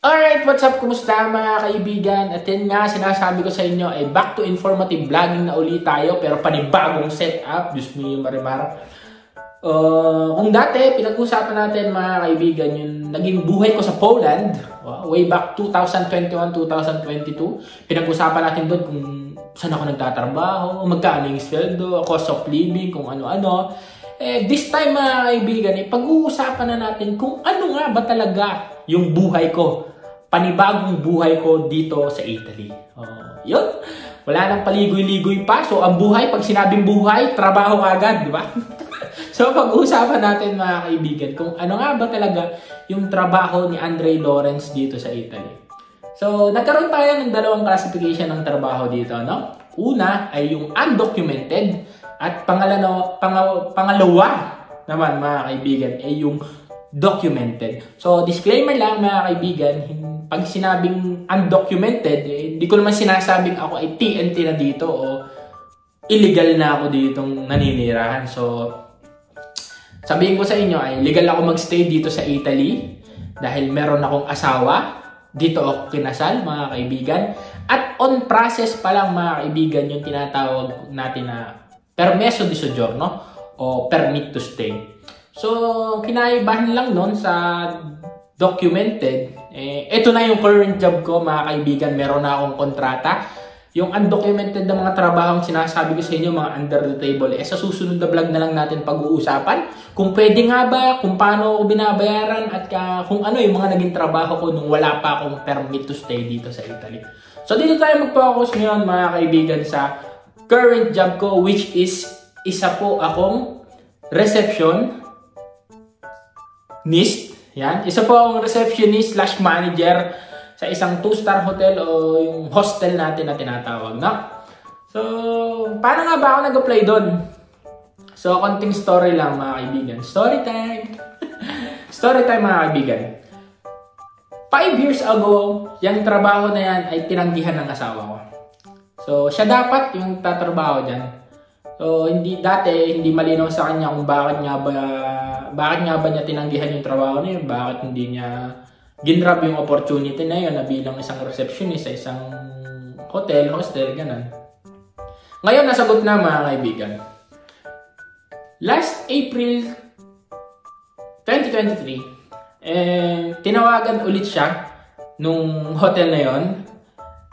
Alright, what's up? Kumusta mga kaibigan? At yan nga, sinasabi ko sa inyo ay back to informative vlogging na ulit tayo pero panibagong setup. Diyos mo yung marimar. Kung dati, pinag-usapan natin mga kaibigan yung naging buhay ko sa Poland. Way back 2021-2022. Pinag-usapan natin doon kung saan ako nagtatrabaho, magkano yung sweldo, cost of living, kung ano-ano. This time mga kaibigan, pag-uusapan na natin kung ano nga ba talaga yung buhay ko, panibagong buhay ko dito sa Italy. Yun, wala nang paligoy-ligoy pa. So, ang buhay, pag sinabing buhay, trabaho agad, di ba? So, pag-uusapan natin mga kaibigan kung ano nga ba talaga yung trabaho ni Andre Lawrence dito sa Italy. So, nagkaroon tayo ng dalawang classification ng trabaho dito, no? Una ay yung undocumented at pangalawa naman mga kaibigan ay yung documented. So, disclaimer lang mga kaibigan, pag sinabing undocumented, hindi ko naman sinasabing ako ay TNT na dito o illegal na ako ditong naninirahan. So, sabihin ko sa inyo ay legal ako magstay dito sa Italy dahil meron akong asawa. Dito ako kinasal mga kaibigan. At on process pa lang mga kaibigan yung tinatawag natin na permesso di soggiorno o permit to stay. So, kinaibahan lang nun sa documented. Ito na yung current job ko mga kaibigan. Meron na akong kontrata. Yung undocumented na mga trabahong sinasabi ko sa inyo, mga under the table, sa susunod na vlog na lang natin pag-uusapan. Kung pwede nga ba, kung paano ako binabayaran, at kung ano yung mga naging trabaho ko nung wala pa akong permit to stay dito sa Italy. So, dito tayo mag-focus ngayon mga kaibigan sa current job ko, which is isa po akong receptionist. Yan. Isa po akong receptionist/manager sa isang 2-star hotel o yung hostel natin na tinatawag, no? So, paano nga ba ako nag-apply doon? So, konting story lang mga kaibigan. Story time! Story time mga kaibigan. 5 years ago, yung trabaho na yan ay tinanggihan ng asawa ko. So, siya dapat yung tatrabaho dyan. So, hindi malinaw sa kanya kung bakit nga ba niya tinanggihan yung trabaho na yun, bakit hindi niya ginrab yung opportunity na yun na bilang isang receptionist sa isang hostel, ganun. Ngayon, nasagot na mga kaibigan. Last April 2023, tinawagan ulit siya nung hotel na yun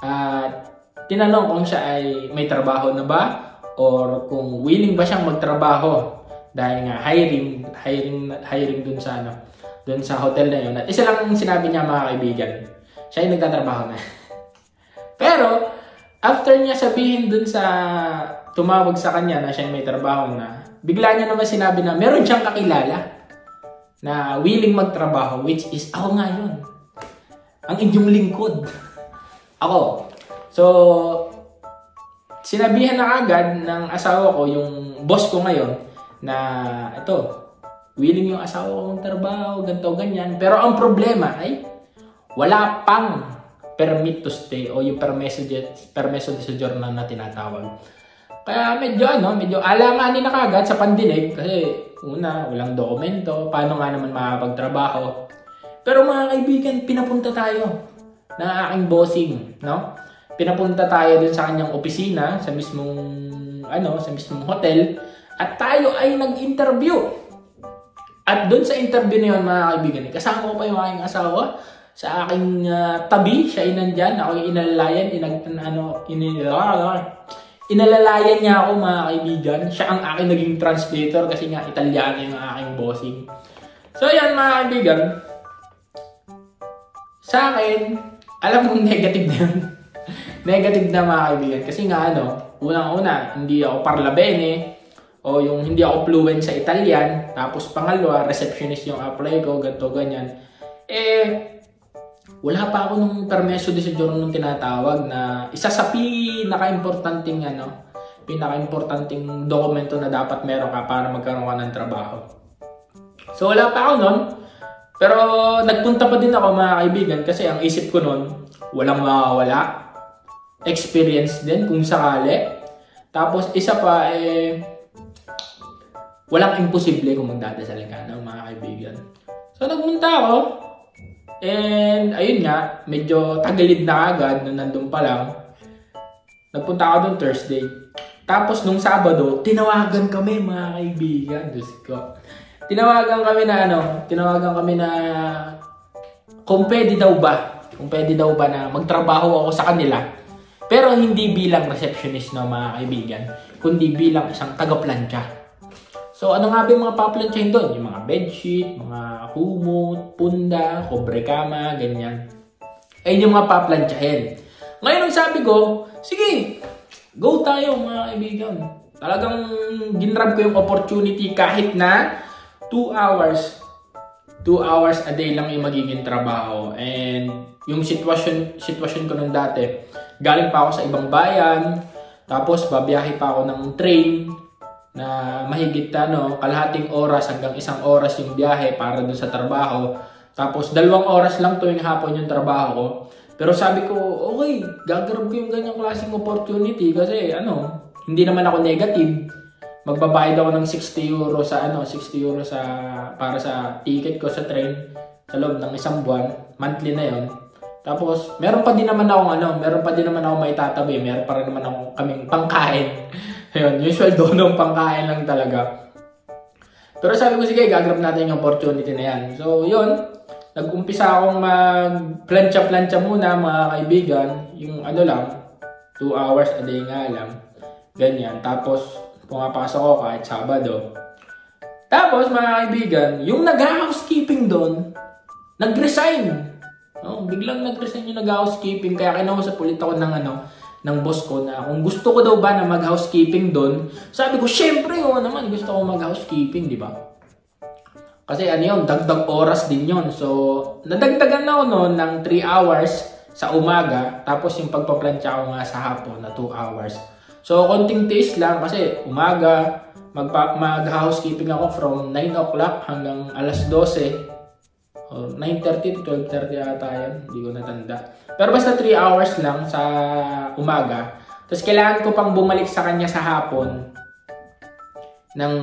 at tinanong kung siya ay may trabaho na ba or kung willing ba siyang magtrabaho dahil nga hiring dun sa doon sa hotel na yun. At isa lang sinabi niya mga kaibigan, siya yung nagtatrabaho na. Pero, after niya sabihin dun sa tumawag sa kanya na siya yung may trabaho na, bigla niya naman sinabi na meron siyang kakilala na willing magtrabaho, which is ako nga yun. Ang inyong lingkod. Ako. So, sinabihan na agad ng asawa ko, yung boss ko ngayon, na ito, willing yung asawa kong trabaho, ganito, ganyan. Pero ang problema ay wala pang permit to stay o yung permesso di soggiorno na tinatawag. Kaya medyo alamanin na kagad sa pandinig kasi una, walang dokumento, paano nga naman makapagtrabaho. Pero mga kaibigan, pinapunta tayo na aking bossing, no? Pinapunta tayo dun sa kanyang opisina, sa mismong hotel, at tayo ay nag-interview. At doon sa interview na yun, mga kaibigan, kasama ko pa yung aking asawa sa aking tabi. Siya ay nandyan, ako yung inalalayan. Inalalayan niya ako, mga kaibigan. Siya ang aking naging translator kasi nga Italiano yung aking bossing. So yan, mga kaibigan. Sa akin, alam kong negative na yun. Negative na, mga kaibigan. Kasi nga unang-una, hindi ako parlabene. O yung hindi ako fluent sa Italian, tapos pangalawa, receptionist yung apply ko, ganito, ganyan. Wala pa ako nung permesso di soggiorno nung tinatawag na isa sa pinaka-importanting dokumento na dapat meron ka para magkaroon ka ng trabaho. So wala pa ako nun, pero nagpunta pa din ako mga kaibigan kasi ang isip ko nun, walang mawawala. Experience din kung sakali. Tapos isa pa walang imposible kung magdadasal ka ng mga kaibigan. So, nagpunta ako. And ayun nga, medyo tagilid na agad nung nandun pa lang. Nagpunta ako doon Thursday. Tapos nung Sabado, tinawagan kami mga kaibigan. Diyos ko. Tinawagan kami na kung pwede daw ba na magtrabaho ako sa kanila. Pero hindi bilang receptionist na mga kaibigan, kundi bilang isang taga-plancha. So, ano nga ba yung mga paplansyahin doon? Yung mga bedsheet, mga kumot, punda, kobrekama, ganyan. Ayun yung mga paplansyahin. Ngayon, sabi ko, sige, go tayo mga kaibigan. Talagang ginrab ko yung opportunity kahit na 2 hours. 2 hours a day lang yung magiging trabaho. And yung sitwasyon ko nung dati, galing pa ako sa ibang bayan, tapos babiyahe pa ako ng train, na mahigit kalahating oras hanggang 1 oras yung biyahe para dun sa trabaho. Tapos 2 oras lang tuwing hapon yung trabaho ko. Pero sabi ko, okay, gagarap ko yung ganyang klaseng opportunity kasi hindi naman ako negative. Magbabayad ako ng 60 euro para sa ticket ko sa train sa loob ng 1 buwan, monthly na yon. Tapos meron pa din naman ako may tatabi, meron pa rin naman ako kaming pangkain. Ayun, yung sweldo nung pangkain lang talaga. Pero sabi ko, sige, gagrab natin yung opportunity na yan. So, yun. Nag-umpisa akong mag-plancha-plancha muna, mga kaibigan. Yung 2 hours a day nga lang. Ganyan. Tapos, pumapasok ako kahit Sabado. Tapos, mga kaibigan, yung nag-housekeeping doon, nag-resign. Biglang nag-resign yung nag-housekeeping. Kaya kinausap ulit ako ng boss ko na kung gusto ko daw ba na mag-housekeeping doon. Sabi ko, syempre naman gusto ko mag-housekeeping, di ba? Kasi dagdag oras din yun. So, nadagdagan na ako noon ng 3 hours sa umaga, tapos yung pagpaplantsa ko nga sa hapon na 2 hours. So, konting tiis lang kasi umaga, mag-housekeeping ako from 9 o'clock hanggang alas 12. Or 9:30 to 12:30 yata yan. Hindi ko natanda. Pero basta 3 hours lang sa umaga. Tapos kailangan ko pang bumalik sa kanya sa hapon ng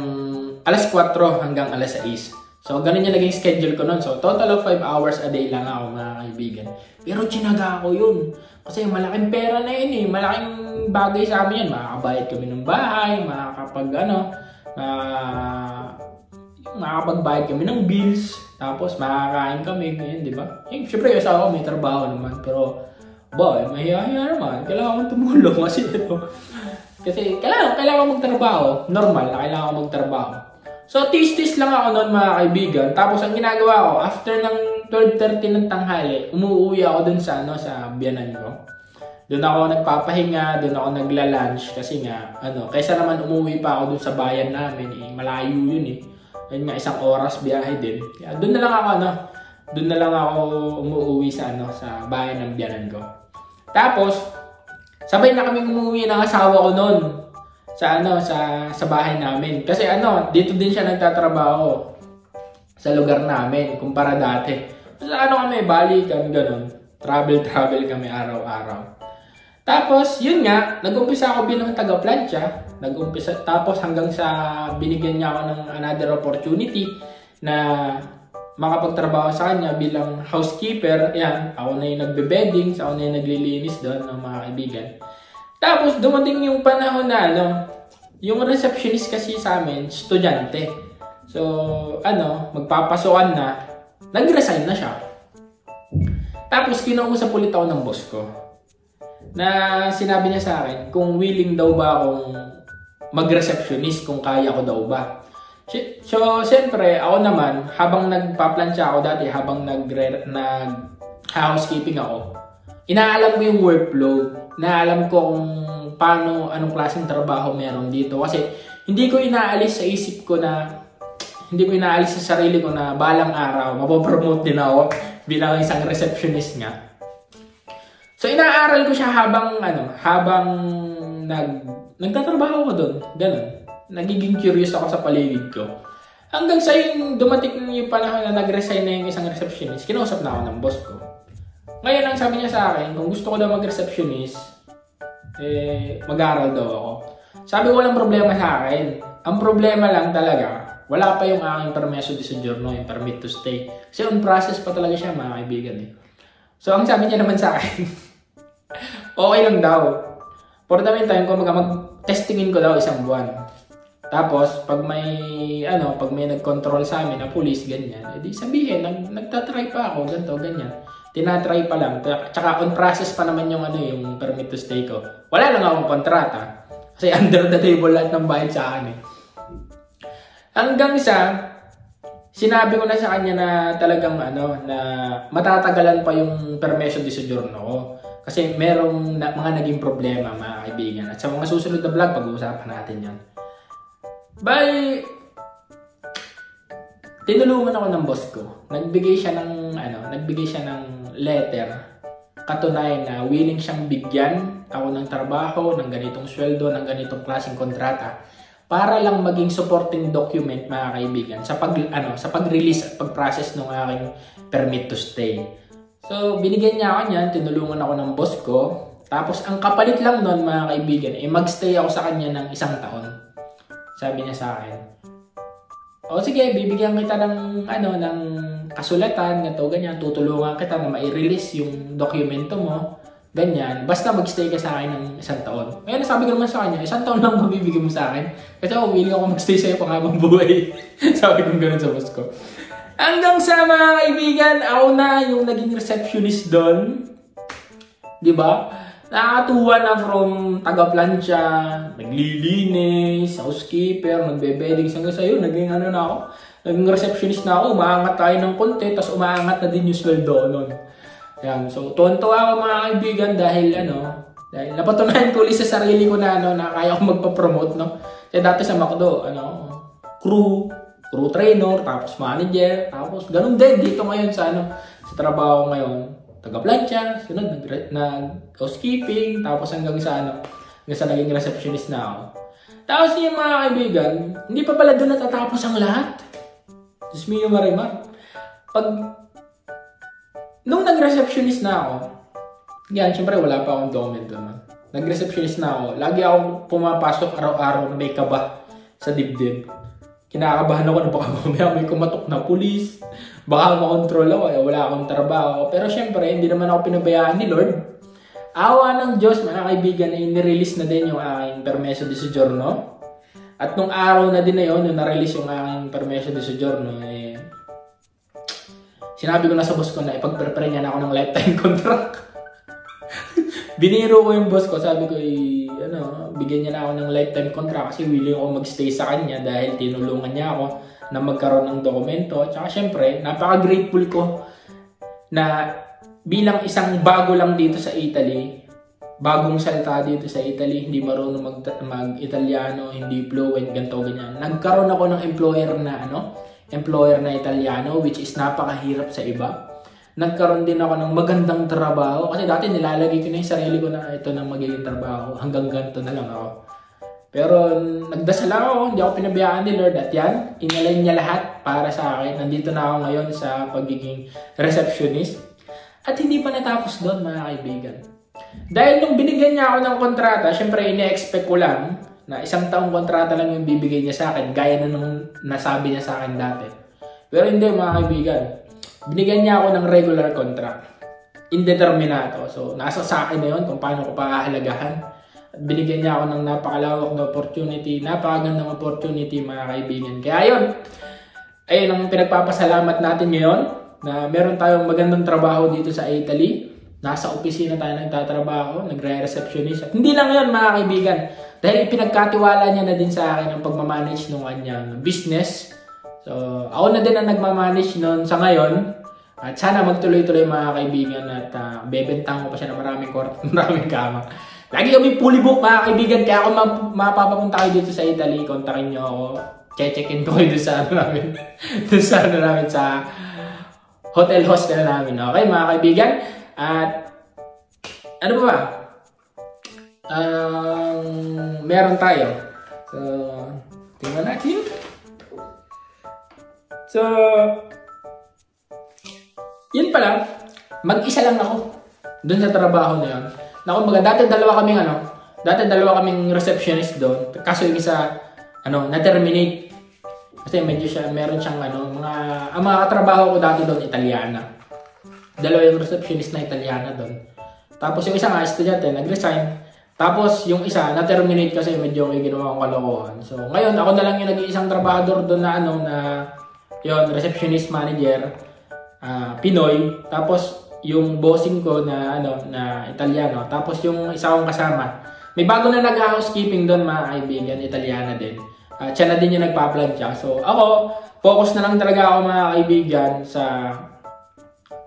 alas 4 hanggang alas 6. So, ganun yung naging schedule ko nun. So, total of 5 hours a day lang ako, mga kaibigan. Pero tsinaga ko yun. Kasi malaking pera na yun eh. Malaking bagay sa amin yan. Makakabayad kami ng bahay, makakapagbayad kami ng bills. Tapos, makakain kami, ganyan, di ba? Siyempre, yung asawa ko may trabaho naman. Pero, mahihahiya naman. Kailangan kong tumulong kasi kailangan ko magtrabaho. Normal na kailangan ko magtrabaho. So, tis-tis lang ako noon, mga kaibigan. Tapos, ang ginagawa ko, after ng 12:30 ng tanghali, umuwi ako dun sa biyanan ko. Doon ako nagpapahinga, doon ako nagla-lunch. Kasi nga, kaysa naman umuwi pa ako dun sa bayan namin, malayo yun eh. Ayun nga, 1 oras biyahe din. Kaya doon na lang ako umuwi sa bahay ng biyanan ko. Tapos, sabay na kami umuwi ng asawa ko noon sa bahay namin. Kasi dito din siya nagtatrabaho sa lugar namin kumpara dati. So, kami, balikan, ganun. Travel kami araw-araw. Tapos, yun nga, nag-umpisa ako bilang taga-plancha. Tapos hanggang sa binigyan niya ako ng another opportunity na makapagtrabaho sa kanya bilang housekeeper. Yan, ako na yung nagbe-bedding, ako na yung naglilinis doon ng mga kaibigan. Tapos dumating yung panahon na yung receptionist kasi sa amin, estudyante. So, magpapasokan na, nag-resign na siya. Tapos kinausap ulit ako ng boss ko. Na sinabi niya sa akin kung willing daw ba akong mag-receptionist, kung kaya ko daw ba. So, siyempre, ako naman, habang nagpa-plancha ako dati, habang nag-housekeeping ako, inaalam ko yung workflow, inaalam ko kung anong klaseng trabaho meron dito. Kasi, hindi ko inaalis sa sarili ko na balang araw, mapopromote din ako bilang isang receptionist nga. So, inaaral ko siya habang nagtatrabaho ko doon. Ganun. Nagiging curious ako sa paligid ko. Hanggang sa yung dumating yung panahon na nag-resign na yung isang receptionist, kinausap na ako ng boss ko. Ngayon, ang sabi niya sa akin, kung gusto ko daw mag-receptionist, mag-aaral daw ako. Sabi ko, walang problema sa akin. Ang problema lang talaga, Wala pa yung aking permesso di soggiorno, yung permit to stay. Kasi on process pa talaga siya, mga kaibigan eh. So, ang sabi niya naman sa akin, okay lang daw. For the meantime, kung mag-testingin ko daw 1 buwan. Tapos, pag may nag-control sa amin na police, ganyan, edi sabihin, nagtatry pa ako, ganito, ganyan. Tinatry pa lang. Tsaka on process pa naman yung yung permit to stay ko. Wala lang akong kontrata. Kasi under the table lahat ng bayad sa akin eh. Hanggang sinabi ko na sa kanya na talagang na matatagalan pa yung permesso di soggiorno ko. Kasi merong mga naging problema, mga kaibigan. At sa mga susunod na vlog, pag-uusapan natin yan. Bye! Tinulungan ako ng boss ko. Nagbigay siya ng letter. Katunayan na willing siyang bigyan ako ng trabaho, ng ganitong sweldo, ng ganitong klaseng kontrata para lang maging supporting document, mga kaibigan, sa pag-release at pag-process ng aking permit to stay. So, binigyan niya ako niyan, tinulungan ako ng boss ko. Tapos, ang kapalit lang nun, mga kaibigan, mag-stay ako sa kanya ng 1 taon. Sabi niya sa akin, o sige, bibigyan kita ng kasulatan, ganito, ganyan, tutulungan kita na ma-release yung dokumento mo, ganyan, basta mag-stay ka sa akin ng 1 taon. Ngayon, sabi ko naman sa kanya, 1 taon lang mabibigyan mo sa akin, kasi willing ako mag-stay sa'yo pang habang buhay. Sabi ko gano'n sa boss ko. Hanggang sa, mga kaibigan, ako na yung naging receptionist doon. Diba? Nakakatuwa na from taga-plancha, naglilinis, housekeeper, nagbe-beddings, hanggang sa'yo, naging na ako. Naging receptionist na ako, umaangat tayo ng konti, tapos umaangat na din yung sweldo nun. Yan. So, tuwan-tuwa ako, mga kaibigan, dahil napatunayan ko ulit sa sarili ko na kaya ko magpa-promote, no? Kasi dati sa McDo, crew trainer, tapos manager, tapos ganun din dito ngayon sa trabaho ngayon. Taga-plancha, sunod nag-housekeeping, tapos hanggang sa naging receptionist na ako. Tapos yung mga kaibigan, hindi pa pala doon natatapos ang lahat. Diyos mio Marimar. Nung nag-receptionist na ako, yan, syempre wala pa akong document doon. Nag-receptionist na ako, lagi ako pumapasok araw-araw na may kaba sa dibdib. Kinakabahan ako na baka mamaya may kumatok na pulis, baka makontrol ako, wala akong trabaho. Pero syempre, hindi naman ako pinabayaan ni Lord. Awa ng Diyos, mga kaibigan, ay nirelease na din yung aking permesso di soggiorno. At nung araw na din na yun, nung na-release yung aking permesso di soggiorno, sinabi ko na sa boss ko na ipag-prepare niya na ako ng lifetime contract. Biniro ko yung boss ko, sabi ko, bigyan niya na ako ng lifetime contract kasi willing ako magstay sa kanya dahil tinulungan niya ako na magkaroon ng dokumento. Tsaka syempre, napaka-grateful ko na bilang isang bago lang dito sa Italy, bagong salta dito sa Italy, hindi marunong mag-Italiano, hindi fluent, ganito, ganyan. Nagkaroon ako ng employer na Italiano, which is napakahirap sa iba. Nagkaroon din ako ng magandang trabaho. Kasi dati nilalagay ko na yung sarili ko na ito na magiging trabaho. Hanggang ganito na lang ako. Pero nagdasal ako, hindi ako pinabayaan ni Lord. At yan, inalay niya lahat para sa akin. Nandito na ako ngayon sa pagiging receptionist. At hindi pa natapos doon, mga kaibigan. Dahil nung binigyan niya ako ng kontrata, syempre ine-expect ko lang na 1 taong kontrata lang yung bibigay niya sa akin. Gaya na nung nasabi niya sa akin dati. Pero hindi, mga kaibigan. Binigyan niya ako ng regular contract. Indeterminato. So, nasa sa akin na yun kung paano ko pahahalagahan. At binigyan niya ako ng napakalawak na opportunity, napakagandang opportunity, mga kaibigan. Kaya yun, ayun ang pinagpapasalamat natin ngayon na meron tayong magandang trabaho dito sa Italy. Nasa opisina tayo nagtatrabaho, nagre-receptionist. At hindi lang yun, mga kaibigan. Dahil ipinagkatiwala niya na din sa akin ang pagmamanage ng kanyang business. So, ako na din ang nagmamanage noon sa ngayon. At sana magtuloy-tuloy, mga kaibigan, at bebentang ko pa siya ng maraming kwarto, maraming kama. Lagi kami fully book, mga kaibigan, kaya kung mapapapunta kayo dito sa Italy, kontakin nyo ako. Che-check-in ko kayo doon sa namin, sa hotel hostel namin. Okay, mga kaibigan? At ano ba? Meron tayo. So, tingnan natin. So, yun pala, mag-isa lang ako doon sa trabaho na yun. Na kumbaga, dati dalawa kaming receptionist doon. Kaso yung isa, na-terminate. Kasi medyo meron siyang ang mga katrabaho ko dati doon, Italiana. Dalawa yung receptionist na Italiana doon. Tapos yung isa nga, estudyante, nag-resign. Tapos yung isa, na-terminate kasi medyo may ginawa kong kalokohan. So ngayon, ako na lang yung nag-iisang trabahador doon na yun, receptionist manager, Pinoy. Tapos yung bossing ko na Italiano. Tapos yung isa kong kasama. May bago na nag-housekeeping doon, mga kaibigan, Italiana din. Siya na din yung nagpa-plancha. So ako, focus na lang talaga ako, mga kaibigan, sa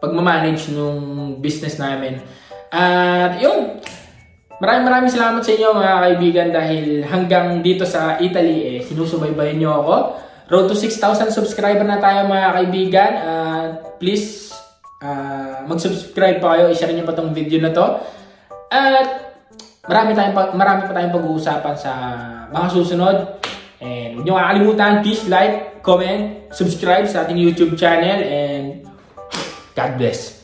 pagmamanage nung business namin. At yun, maraming salamat sa inyo, mga kaibigan, dahil hanggang dito sa Italy, sinusubaybayan nyo ako. Road to 6,000 subscriber na tayo, mga kaibigan. Please, mag-subscribe pa kayo. I-share nyo pa tong video na to. At marami pa tayong pag-uusapan sa mga susunod. And huwag nyo kakalimutan, please like, comment, subscribe sa ating YouTube channel. And God bless.